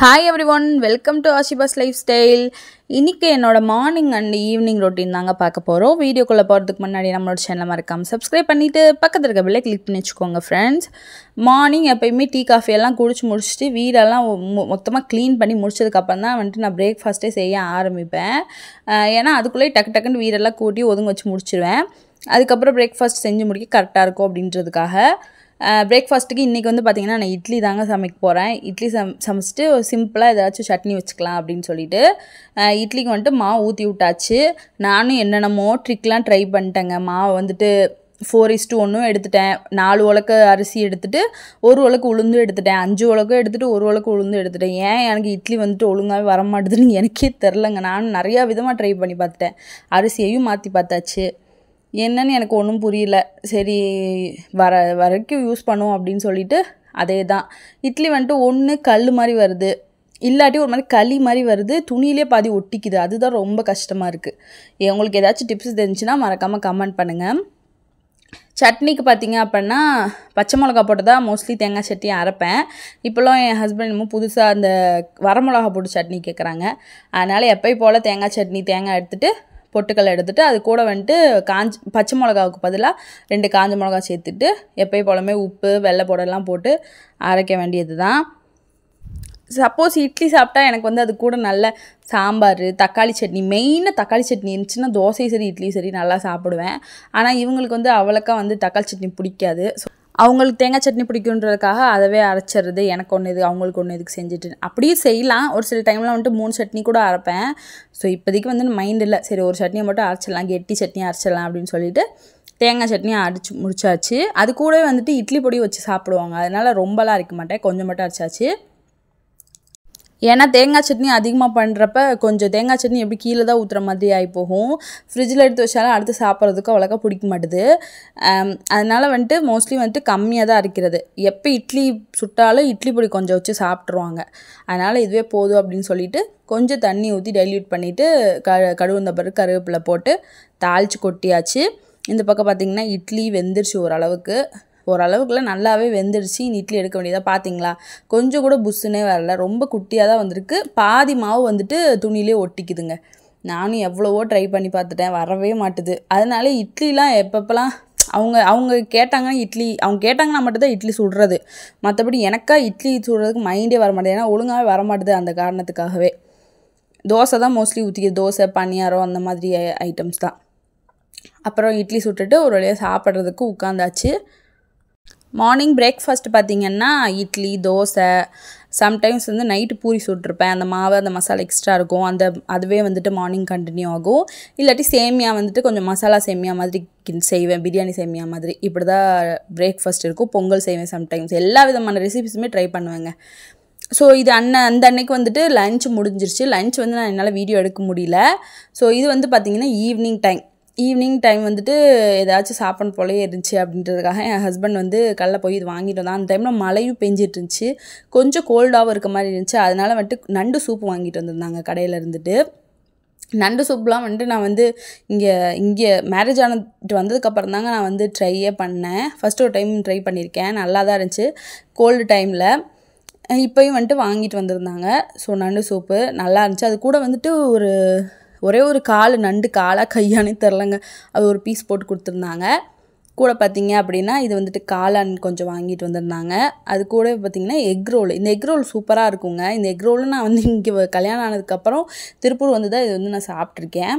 Hi everyone, welcome to Ashiba's Lifestyle. இன்னைக்கு என்னோட morning and evening routine தாங்க பார்க்க போகிறோம். வீடியோக்குள்ளே போகிறதுக்கு முன்னாடி நம்மளோட சேனலை மறக்காமல் சப்ஸ்கிரைப் பண்ணிவிட்டு பக்கத்தில் இருக்க பெல்லை கிளிக் பண்ணி வச்சுக்கோங்க ஃப்ரெண்ட்ஸ். மார்னிங் எப்போயுமே டீ காஃபி எல்லாம் குடிச்சு முடிச்சுட்டு வீடெல்லாம் மொத்தமாக க்ளீன் பண்ணி முடிச்சதுக்கப்புறம் தான் வந்துட்டு நான் பிரேக்ஃபாஸ்ட்டே செய்ய ஆரம்பிப்பேன். ஏன்னா அதுக்குள்ளேயே டக்குன்னு வீடெல்லாம் கூட்டி ஒதுங்க வச்சு முடிச்சிடுவேன். அதுக்கப்புறம் பிரேக்ஃபாஸ்ட் செஞ்சு முடிக்க கரெக்டாக இருக்கும் அப்படின்றதுக்காக பிரேக்ஃபாஸ்ட்டுக்கு இன்றைக்கி வந்து பார்த்திங்கன்னா நான் இட்லி தாங்க சமைக்க போகிறேன். இட்லி சமைச்சிட்டு சிம்பிளாக ஏதாச்சும் சட்னி வச்சுக்கலாம் அப்படின்னு சொல்லிட்டு இட்லிக்கு வந்துட்டு மாவு ஊற்றி விட்டாச்சு. நானும் என்னென்னமோ ட்ரிக்லாம் ட்ரை பண்ணிட்டேங்க. மாவு வந்துட்டு 4:1 எடுத்துட்டேன். 4 உலக்கு அரிசி எடுத்துகிட்டு 1 உலக்கு உளுந்து எடுத்துட்டேன். 5 உலக்கு எடுத்துகிட்டு 1 உலக்கு உளுந்து எடுத்துட்டேன். ஏன் எனக்கு இட்லி வந்துட்டு ஒழுங்காகவே வரமாட்டுதுன்னு எனக்கே தெரிலங்க. நானும் நிறையா விதமாக ட்ரை பண்ணி பார்த்துட்டேன். அரிசியையும் மாற்றி பார்த்தாச்சு. என்னன்னு எனக்கு ஒன்றும் புரியல. சரி வரைக்கும் யூஸ் பண்ணுவோம் அப்படின்னு சொல்லிட்டு அதே தான். இட்லி வந்துட்டு ஒன்று கல் மாதிரி வருது, இல்லாட்டி ஒரு மாதிரி களி மாதிரி வருது, துணியிலே பாதி ஒட்டிக்குது. அதுதான் ரொம்ப கஷ்டமாக இருக்குது. உங்களுக்கு ஏதாச்சும் டிப்ஸ் தெரிஞ்சுன்னா மறக்காமல் கமெண்ட் பண்ணுங்கள். சட்னிக்கு பார்த்திங்க அப்படின்னா பச்சை மிளகா போட்டு தான் மோஸ்ட்லி தேங்காய் சட்னி அரைப்பேன். இப்போலாம் என் ஹஸ்பண்ட் இன்னமும் புதுசாக அந்த வரமிளகா போட்டு சட்னி கேட்குறாங்க. அதனால் எப்போயும் போல் தேங்காய் சட்னி தேங்காய் எடுத்துகிட்டு பொட்டுக்கல்லை எடுத்துகிட்டு அது கூட வந்துட்டு பச்சை மிளகாவுக்கு பதிலாக 2 காஞ்ச மிளகா சேர்த்துட்டு எப்போயும் போலமே உப்பு வெள்ளை போடலாம் போட்டு அரைக்க வேண்டியது தான். சப்போஸ் இட்லி சாப்பிட்டா எனக்கு வந்து அது கூட நல்ல சாம்பார் தக்காளி சட்னி, மெயினாக தக்காளி சட்னி இருந்துச்சுன்னா தோசை சரி இட்லி சரி நல்லா சாப்பிடுவேன். ஆனால் இவங்களுக்கு வந்து அவ்வளோக்கா வந்து தக்காளி சட்னி பிடிக்காது. ஸோ அவங்களுக்கு தேங்காய் சட்னி பிடிக்குன்றதுக்காக அதவே அரைச்சிடுறது. எனக்கு ஒன்று இது அவங்களுக்கு ஒன்று இதுக்கு செஞ்சுட்டு அப்படியே செய்யலாம். ஒரு சில டைமில் வந்துட்டு 3 சட்னி கூட அரைப்பேன். ஸோ இப்போதைக்கு வந்து மைண்ட் இல்லை. சரி ஒரு சட்னியை மட்டும் அரைச்சிடலாம், கெட்டி சட்னி அரைச்சிடலாம் அப்படின்னு சொல்லிட்டு தேங்காய் சட்னியை அரைச்சி முடிச்சாச்சு. அது கூடவே வந்துட்டு இட்லி பொடி வச்சு சாப்பிடுவாங்க. அதனால் ரொம்பலாம் அரைக்க மாட்டேன், கொஞ்சம் மட்டும் அரைச்சாச்சு. ஏன்னா தேங்காய் சட்னி அதிகமாக பண்ணுறப்ப கொஞ்சம் தேங்காய் சட்னி எப்படி கீழே தான் ஊற்றுற மாதிரி ஆகி போகும். ஃப்ரிட்ஜில் எடுத்து வச்சாலும் அடுத்து சாப்பிட்றதுக்கு அவ்வளோக்கா பிடிக்க மாட்டுது. அதனால் வந்துட்டு மோஸ்ட்லி வந்துட்டு கம்மியாக தான் அரைக்கிறது. எப்போ இட்லி சுட்டாலும் இட்லி பொடி கொஞ்சம் வச்சு சாப்பிட்ருவாங்க. அதனால் இதுவே போதும் அப்படின்னு சொல்லிட்டு கொஞ்சம் தண்ணி ஊற்றி டைல்யூட் பண்ணிவிட்டு கடுகுந்த பிறகு கருவேப்பிலை போட்டு தாளித்து கொட்டியாச்சு. இந்த பக்கம் பார்த்திங்கன்னா இட்லி வெந்துருச்சு ஓரளவுக்குள்ள நல்லாவே வெந்துடுச்சு. இட்லி எடுக்க வேண்டியதாக. பார்த்தீங்களா, கொஞ்சம் கூட புஷ்ஷுனே வரல, ரொம்ப குட்டியாக தான் வந்திருக்கு. பாதி மாவு வந்துட்டு துணியிலே ஒட்டிக்குதுங்க. நானும் எவ்வளவோ ட்ரை பண்ணி பார்த்துட்டேன், வரவே மாட்டுது. அதனால இட்லிலாம் எப்பப்பெல்லாம் அவங்க கேட்டாங்கன்னா மட்டும்தான் இட்லி சுடுறது. மற்றபடி எனக்கா இட்லி சுடுறதுக்கு மைண்டே வர மாட்டேது. ஏன்னா ஒழுங்காகவே வரமாட்டுது. அந்த காரணத்துக்காகவே தோசை தான் மோஸ்ட்லி ஊற்றிக்கிது. தோசை பணியாரம் அந்த மாதிரி ஐட்டம்ஸ் தான். அப்புறம் இட்லி சுட்டுட்டு ஒரு வழியாக சாப்பிட்றதுக்கு உட்காந்தாச்சு. மார்னிங் பிரேக்ஃபாஸ்ட் பார்த்திங்கன்னா இட்லி தோசை, சம்டைம்ஸ் வந்து நைட்டு பூரி சுட்டிருப்பேன். அந்த மாவு அந்த மசாலா எக்ஸ்ட்ரா இருக்கும், அதுவே வந்துட்டு மார்னிங் கண்டினியூ ஆகும். இல்லாட்டி சேமியா வந்துட்டு கொஞ்சம் மசாலா சேமியா மாதிரி செய்வேன், பிரியாணி சேமியா மாதிரி. இப்படி தான் பிரேக்ஃபாஸ்ட் இருக்கும். பொங்கல் செய்வேன் சம்டைம்ஸ். எல்லா விதமான ரெசிபிஸுமே ட்ரை பண்ணுவேங்க. ஸோ இது அந்த அன்னைக்கு வந்துட்டு லஞ்ச் முடிஞ்சிருச்சு. லஞ்ச் வந்து நான் என்னால் வீடியோ எடுக்க முடியல. ஸோ இது வந்து பார்த்திங்கன்னா ஈவினிங் டைம் வந்துட்டு ஏதாச்சும் சாப்பிடணும் போலே இருந்துச்சு அப்படின்றதுக்காக என் ஹஸ்பண்ட் வந்து கல்ல போய் இது வாங்கிட்டு வந்தான். அந்த டைமில் மழையும் பெஞ்சிட்டு இருந்துச்சு, கொஞ்சம் கோல்டாகவும் இருக்க மாதிரி இருந்துச்சு. அதனால் வந்துட்டு நண்டு சூப்பு வாங்கிட்டு வந்திருந்தாங்க கடையில் இருந்துட்டு. நண்டு சூப்லாம் வந்துட்டு நான் வந்து இங்கே மேரேஜ் ஆனது வந்ததுக்கப்புறம் தாங்க நான் வந்து ட்ரையே பண்ணேன். ஃபஸ்ட்டு ஒரு டைம் ட்ரை பண்ணியிருக்கேன், நல்லா தான் இருந்துச்சு கோல்டு டைமில். இப்போயும் வந்துட்டு வாங்கிட்டு வந்திருந்தாங்க. ஸோ நண்டு சூப்பு நல்லா இருந்துச்சு. அது கூட வந்துட்டு ஒரே ஒரு நண்டு காலாக கையானே தெரிலங்க, அது ஒரு பீஸ் போட்டு கொடுத்துருந்தாங்க. கூட பார்த்திங்க அப்படின்னா இது வந்துட்டு காளான் கொஞ்சம் வாங்கிட்டு வந்திருந்தாங்க. அது கூட பார்த்திங்கன்னா எக் ரோல். இந்த எக் ரோல் சூப்பராக இருக்குங்க. இந்த எக் ரோல் நான் வந்து இங்கே கல்யாணம் ஆனதுக்கப்புறம் திருப்பூர் வந்து தான் இது வந்து நான் சாப்பிட்ருக்கேன்.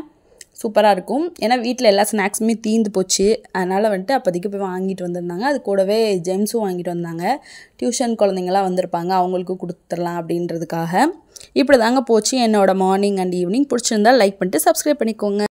சூப்பராக இருக்கும். ஏன்னா வீட்டில் எல்லா ஸ்நாக்ஸுமே தீர்ந்து போச்சு. அதனால் வந்துட்டு அப்போதைக்கு போய் வாங்கிட்டு வந்திருந்தாங்க. அது கூடவே ஜெம்ஸும் வாங்கிட்டு வந்தாங்க. டியூஷன் குழந்தைங்களாம் வந்திருப்பாங்க, அவங்களுக்கு கொடுத்துடலாம் அப்படின்றதுக்காக. இப்படி தாங்க போச்சு என்னோடய மார்னிங் அண்ட் ஈவினிங். பிடிச்சிருந்தால் லைக் பண்ணிட்டு சப்ஸ்கிரைப் பண்ணிக்கோங்க.